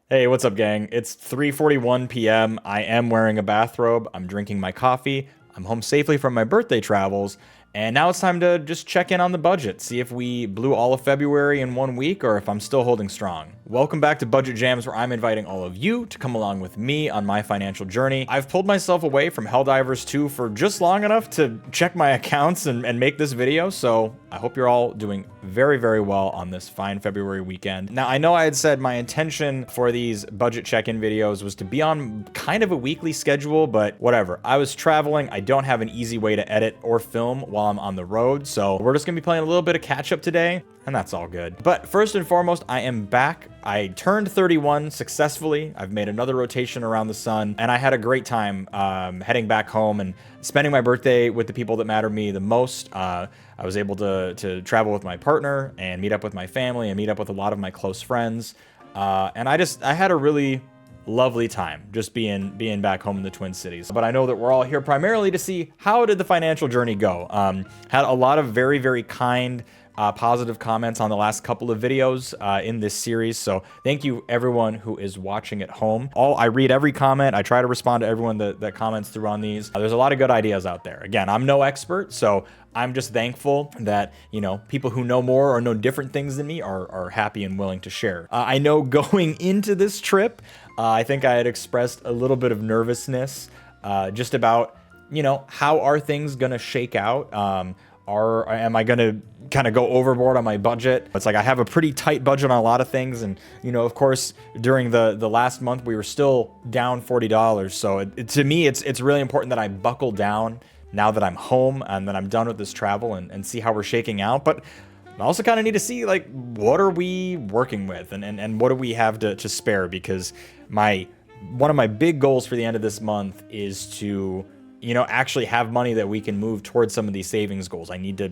Hey, what's up, gang? It's 3:41 p.m. I am wearing a bathrobe. I'm drinking my coffee. I'm home safely from my birthday travels. And now it's time to just check in on the budget, see if we blew all of February in 1 week or if I'm still holding strong. Welcome back to Budget Jams, where I'm inviting all of you to come along with me on my financial journey. I've pulled myself away from Helldivers 2 for just long enough to check my accounts and make this video, so I hope you're all doing very, very well on this fine February weekend. Now, I know I had said my intention for these budget check-in videos was to be on kind of a weekly schedule, but whatever. I was traveling. I don't have an easy way to edit or film while I'm on the road, so we're just gonna be playing a little bit of catch-up today, and that's all good. But first and foremost, I am back. I turned 31 successfully. I've made another rotation around the sun, and I had a great time heading back home and spending my birthday with the people that matter to me the most. I was able to travel with my partner and meet up with my family and meet up with a lot of my close friends. And I had a really lovely time just being back home in the Twin Cities. But I know that we're all here primarily to see how did the financial journey go. Had a lot of very, very kind, positive comments on the last couple of videos in this series. So thank you everyone who is watching at home. I read every comment. I try to respond to everyone that comments through on these. There's a lot of good ideas out there. Again, I'm no expert, so I'm just thankful that, you know, people who know more or know different things than me are happy and willing to share. I know going into this trip, I think I had expressed a little bit of nervousness just about, you know, how are things gonna shake out? Am I gonna kind of go overboard on my budget? It's like I have a pretty tight budget on a lot of things, and you know, of course, during the last month we were still down $40. So to me, it's really important that I buckle down now that I'm home and that I'm done with this travel and see how we're shaking out. But I also kind of need to see, like, what are we working with and what do we have to spare, because one of my big goals for the end of this month is to, you know, actually have money that we can move towards some of these savings goals. We need to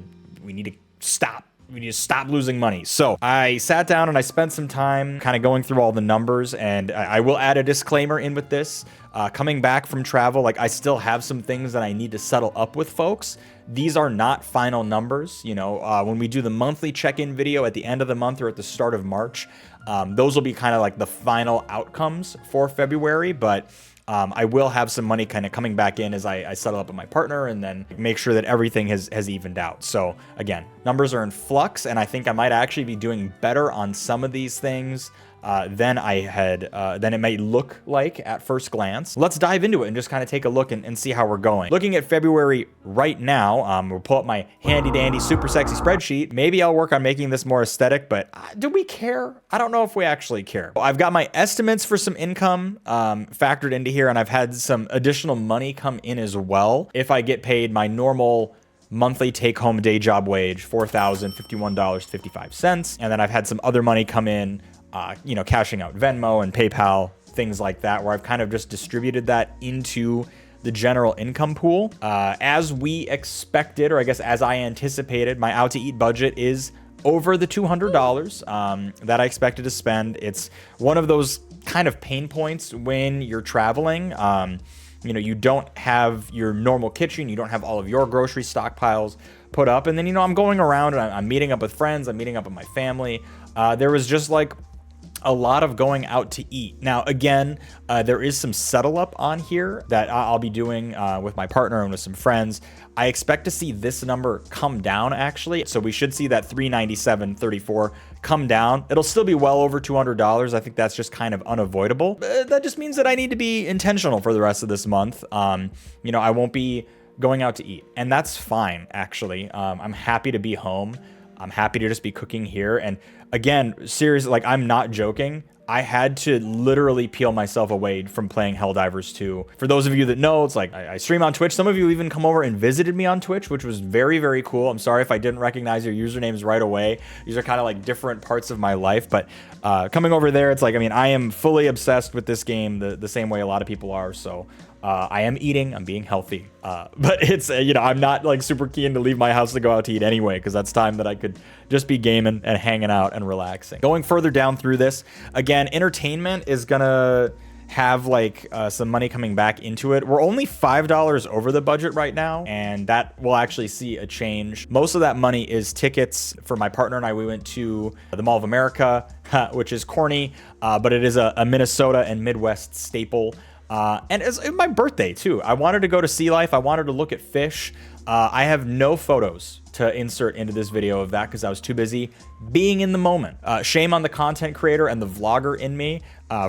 stop. We need to stop losing money. So I sat down and I spent some time kind of going through all the numbers, and I will add a disclaimer in with this. Coming back from travel, like, I still have some things that I need to settle up with folks. These are not final numbers. You know, when we do the monthly check-in video at the end of the month or at the start of March, those will be kind of like the final outcomes for February, but I will have some money kind of coming back in as I settle up with my partner and then make sure that everything has evened out. So again, numbers are in flux, and I think I might actually be doing better on some of these things than it may look like at first glance. Let's dive into it and just kind of take a look and see how we're going. Looking at February right now, we'll pull up my handy dandy super sexy spreadsheet. Maybe I'll work on making this more aesthetic, but do we care? I don't know if we actually care. I've got my estimates for some income factored into here, and I've had some additional money come in as well. If I get paid my normal monthly take-home day job wage, $4,051.55, and then I've had some other money come in, you know, cashing out Venmo and PayPal, things like that, where I've kind of just distributed that into the general income pool. As we expected, or I guess as I anticipated, my out to eat budget is over the $200 that I expected to spend. It's one of those kind of pain points when you're traveling. You know, you don't have your normal kitchen, you don't have all of your grocery stockpiles put up, and then, you know, I'm going around and I'm meeting up with friends, I'm meeting up with my family. There was just like a lot of going out to eat. Now, again, there is some settle up on here that I'll be doing with my partner and with some friends. I expect to see this number come down, actually. So we should see that $397.34 come down. It'll still be well over $200. I think that's just kind of unavoidable. That just means that I need to be intentional for the rest of this month. You know, I won't be going out to eat, and that's fine, actually. I'm happy to be home. I'm happy to just be cooking here. And again, seriously, like, I'm not joking. I had to literally peel myself away from playing Helldivers 2. For those of you that know, it's like I stream on Twitch. Some of you even come over and visited me on Twitch, which was very, very cool. I'm sorry if I didn't recognize your usernames right away. These are kind of like different parts of my life, but coming over there, it's like, I mean, I am fully obsessed with this game the same way a lot of people are. So I am eating, I'm being healthy, but it's, you know, I'm not like super keen to leave my house to go out to eat anyway, because that's time that I could just be gaming and hanging out and relaxing. Going further down through this, again, entertainment is gonna have like some money coming back into it. We're only $5 over the budget right now, and that will actually see a change. Most of that money is tickets. For my partner and I, we went to the Mall of America, which is corny, but it is a Minnesota and Midwest staple. And it's my birthday too. I wanted to go to Sea Life. I wanted to look at fish. I have no photos to insert into this video of that because I was too busy being in the moment. Shame on the content creator and the vlogger in me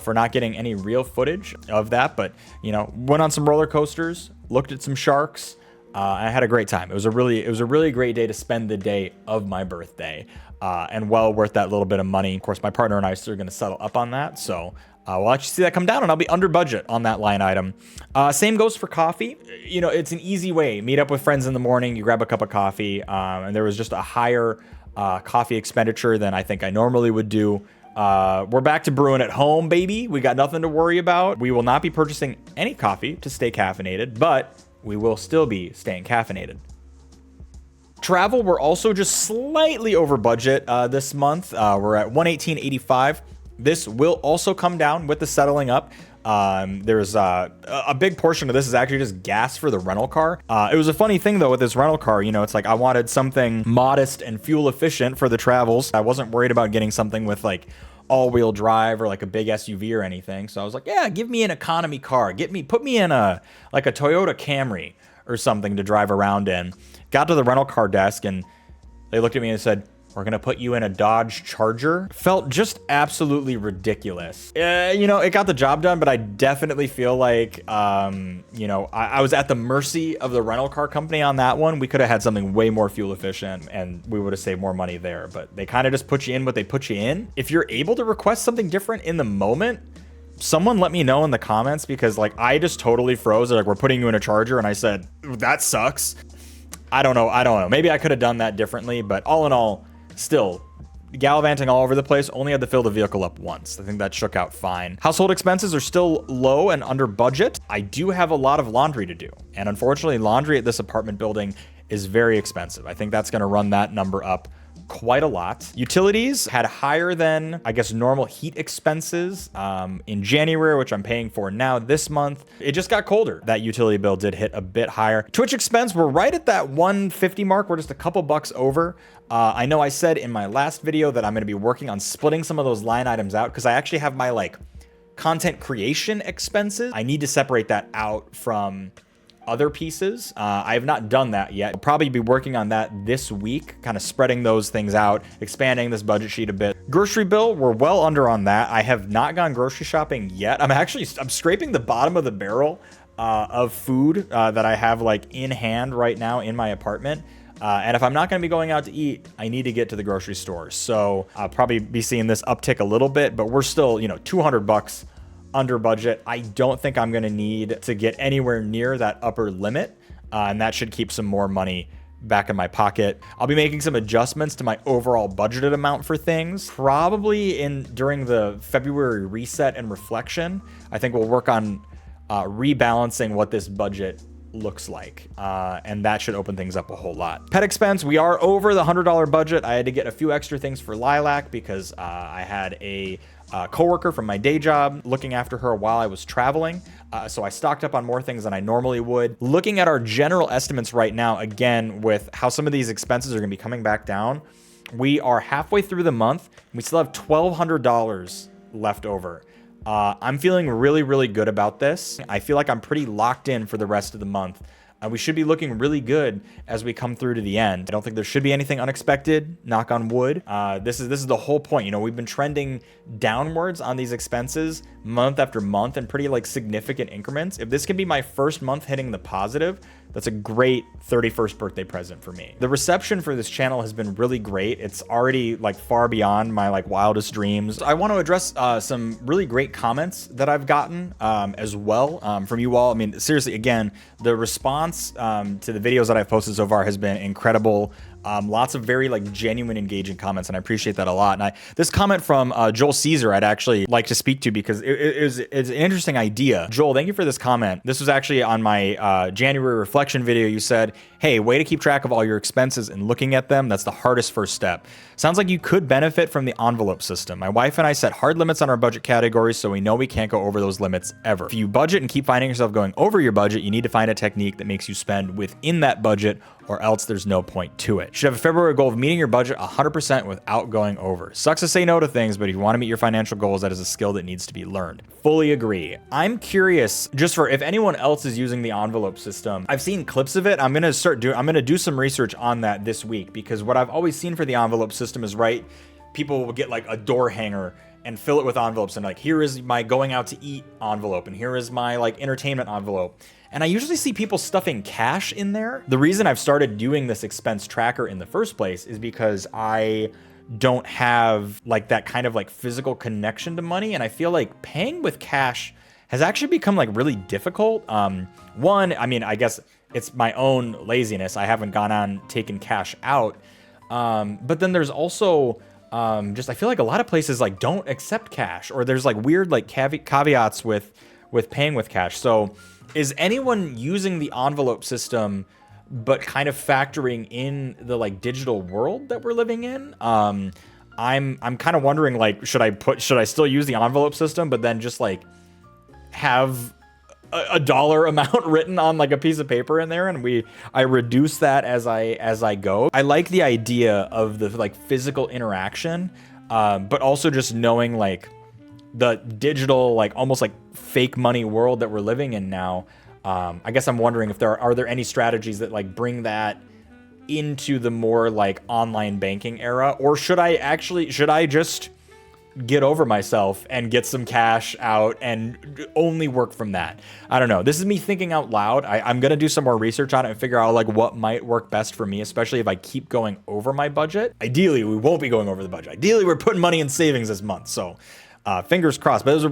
for not getting any real footage of that. But, you know, went on some roller coasters, looked at some sharks. I had a great time. It was a really great day to spend the day of my birthday, and well worth that little bit of money. Of course, my partner and I are still going to settle up on that. So we'll actually see that come down, and I'll be under budget on that line item. Same goes for coffee. You know, it's an easy way. Meet up with friends in the morning, you grab a cup of coffee, and there was just a higher coffee expenditure than I think I normally would do. We're back to brewing at home, baby. We got nothing to worry about. We will not be purchasing any coffee to stay caffeinated, but we will still be staying caffeinated. Travel, we're also just slightly over budget this month. We're at $118.85. This will also come down with the settling up. There's a big portion of this is actually just gas for the rental car. It was a funny thing though with this rental car, you know, it's like I wanted something modest and fuel efficient for the travels. I wasn't worried about getting something with like all-wheel drive or like a big SUV or anything. So I was like, yeah, give me an economy car. Put me in a Toyota Camry or something to drive around in. Got to the rental car desk and they looked at me and said, we're going to put you in a Dodge Charger. Felt just absolutely ridiculous. You know, it got the job done, but I definitely feel like, you know, I was at the mercy of the rental car company on that one. We could have had something way more fuel efficient and we would have saved more money there, but they kind of just put you in what they put you in. If you're able to request something different in the moment, someone let me know in the comments, because like I just totally froze. Like, we're putting you in a Charger, and I said, that sucks. I don't know. Maybe I could have done that differently, but all in all, still gallivanting all over the place. Only had to fill the vehicle up once. I think that shook out fine. Household expenses are still low and under budget. I do have a lot of laundry to do, and unfortunately laundry at this apartment building is very expensive. I think that's going to run that number up quite a lot. Utilities had higher than, I guess, normal heat expenses in January, which I'm paying for now this month. It just got colder. That utility bill did hit a bit higher. Twitch expense, we're right at that 150 mark. We're just a couple bucks over. I know I said in my last video that I'm going to be working on splitting some of those line items out, because I actually have my like content creation expenses. I need to separate that out from other pieces. I have not done that yet. I'll probably be working on that this week, kind of spreading those things out, expanding this budget sheet a bit. Grocery bill, we're well under on that. I have not gone grocery shopping yet. I'm scraping the bottom of the barrel of food that I have like in hand right now in my apartment. And if I'm not going to be going out to eat, I need to get to the grocery store. So I'll probably be seeing this uptick a little bit, but we're still, you know, 200 bucks under budget. I don't think I'm going to need to get anywhere near that upper limit, and that should keep some more money back in my pocket. I'll be making some adjustments to my overall budgeted amount for things, probably during the February reset and reflection. I think we'll work on rebalancing what this budget looks like, and that should open things up a whole lot. Pet expense, we are over the $100 budget. I had to get a few extra things for Lilac because I had a coworker from my day job looking after her while I was traveling. So I stocked up on more things than I normally would. Looking at our general estimates right now, again, with how some of these expenses are going to be coming back down, we are halfway through the month. We still have $1,200 left over. I'm feeling really, really good about this. I feel like I'm pretty locked in for the rest of the month. We should be looking really good as we come through to the end. I don't think there should be anything unexpected, knock on wood. This is the whole point. You know, we've been trending downwards on these expenses month after month in pretty like significant increments. If this can be my first month hitting the positive, that's a great 31st birthday present for me. The reception for this channel has been really great. It's already like far beyond my like wildest dreams. I want to address some really great comments that I've gotten as well from you all. I mean, seriously, again, the response to the videos that I've posted so far has been incredible. Lots of very like genuine, engaging comments, and I appreciate that a lot. And this comment from Joel Caesar, I'd actually like to speak to because it's an interesting idea. Joel, thank you for this comment. This was actually on my January reflection video. You said, hey, way to keep track of all your expenses and looking at them. That's the hardest first step. Sounds like you could benefit from the envelope system. My wife and I set hard limits on our budget categories, so we know we can't go over those limits ever. If you budget and keep finding yourself going over your budget, you need to find a technique that makes you spend within that budget, or else there's no point to it. You should have a February goal of meeting your budget 100% without going over. Sucks to say no to things, but if you want to meet your financial goals, that is a skill that needs to be learned. Fully agree. I'm curious, just for if anyone else is using the envelope system. I've seen clips of it. I'm gonna do some research on that this week, because what I've always seen for the envelope system is, right, people will get like a door hanger and fill it with envelopes, and like, here is my going out to eat envelope, and here is my like entertainment envelope. And I usually see people stuffing cash in there. The reason I've started doing this expense tracker in the first place is because I don't have like that kind of like physical connection to money. And I feel like paying with cash has actually become like really difficult. One, I mean, I guess it's my own laziness. I haven't gone on taking cash out. But then there's also just, I feel like a lot of places like don't accept cash, or there's like weird like caveats with paying with cash. So is anyone using the envelope system but kind of factoring in the like digital world that we're living in? I'm kind of wondering, like, should I still use the envelope system but then just like have a dollar amount written on like a piece of paper in there, and I reduce that as I go? I like the idea of the like physical interaction, but also just knowing like the digital, like almost like fake money world that we're living in now. I guess I'm wondering if are there any strategies that like bring that into the more like online banking era, or should I just get over myself and get some cash out and only work from that? I don't know. This is me thinking out loud. I'm going to do some more research on it and figure out like what might work best for me, especially if I keep going over my budget. Ideally, we won't be going over the budget. Ideally, we're putting money in savings this month. So fingers crossed. But there's a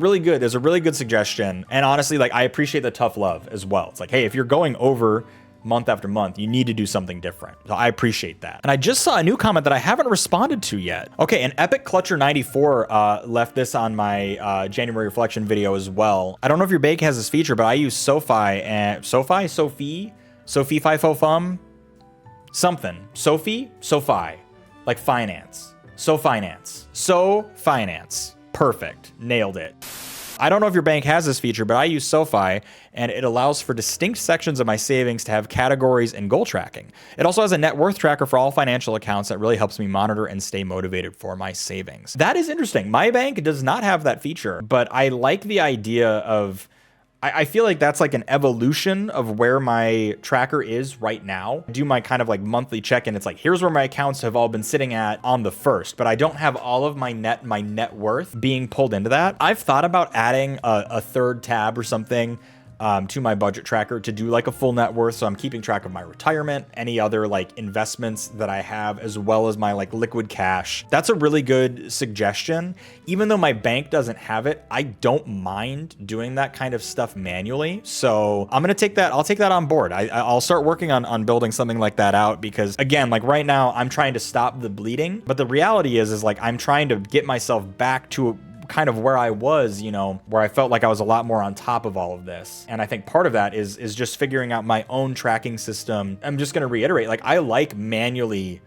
really good suggestion. And honestly, like, I appreciate the tough love as well. It's like, hey, if you're going over month after month, you need to do something different. So I appreciate that. And I just saw a new comment that I haven't responded to yet. Okay, and Epic Clutcher 94 left this on my January reflection video as well. I don't know if your bank has this feature, but I use SoFi and Sophie FIFO Fum something. Sophie, like finance. So finance. Perfect. Nailed it. I don't know if your bank has this feature, but I use SoFi, and it allows for distinct sections of my savings to have categories and goal tracking. It also has a net worth tracker for all financial accounts that really helps me monitor and stay motivated for my savings. That is interesting. My bank does not have that feature, but I like the idea of, I feel like that's like an evolution of where my tracker is right now. I do my kind of like monthly check-in. It's like, here's where my accounts have all been sitting at on the first, but I don't have all of my net worth being pulled into that. I've thought about adding a third tab or something to my budget tracker to do like a full net worth. So I'm keeping track of my retirement, any other like investments that I have, as well as my like liquid cash. That's a really good suggestion. Even though my bank doesn't have it, I don't mind doing that kind of stuff manually. So I'm going to take that. I'll take that on board. I'll start working on building something like that out, because again, like right now I'm trying to stop the bleeding, but the reality is like I'm trying to get myself back to kind of where I was, you know, where I felt like I was a lot more on top of all of this. And I think part of that is just figuring out my own tracking system. I'm just going to reiterate, like, I like manually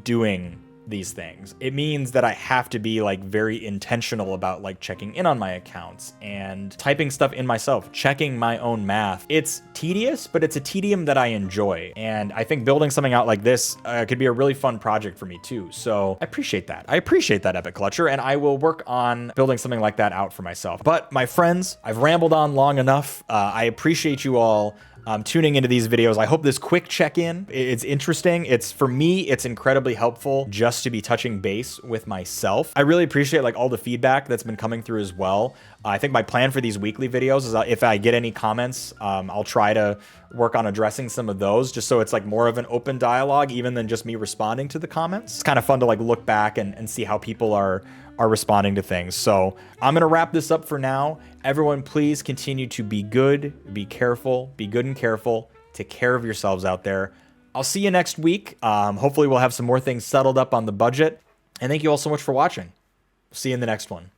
doing these things. It means that I have to be like very intentional about like checking in on my accounts and typing stuff in myself, checking my own math. It's tedious, but it's a tedium that I enjoy. And I think building something out like this could be a really fun project for me too. So I appreciate that. Epic Clutcher, and I will work on building something like that out for myself. But my friends, I've rambled on long enough. I appreciate you all tuning into these videos. I hope this quick check-in, it's interesting. For me, it's incredibly helpful just to be touching base with myself. I really appreciate like all the feedback that's been coming through as well. I think my plan for these weekly videos is if I get any comments, I'll try to work on addressing some of those, just so it's like more of an open dialogue, even than just me responding to the comments. It's kind of fun to like look back and see how people are responding to things. So I'm going to wrap this up for now. Everyone, please continue to be good, be careful, be good and careful. Take care of yourselves out there. I'll see you next week. Hopefully, we'll have some more things settled up on the budget. And thank you all so much for watching. See you in the next one.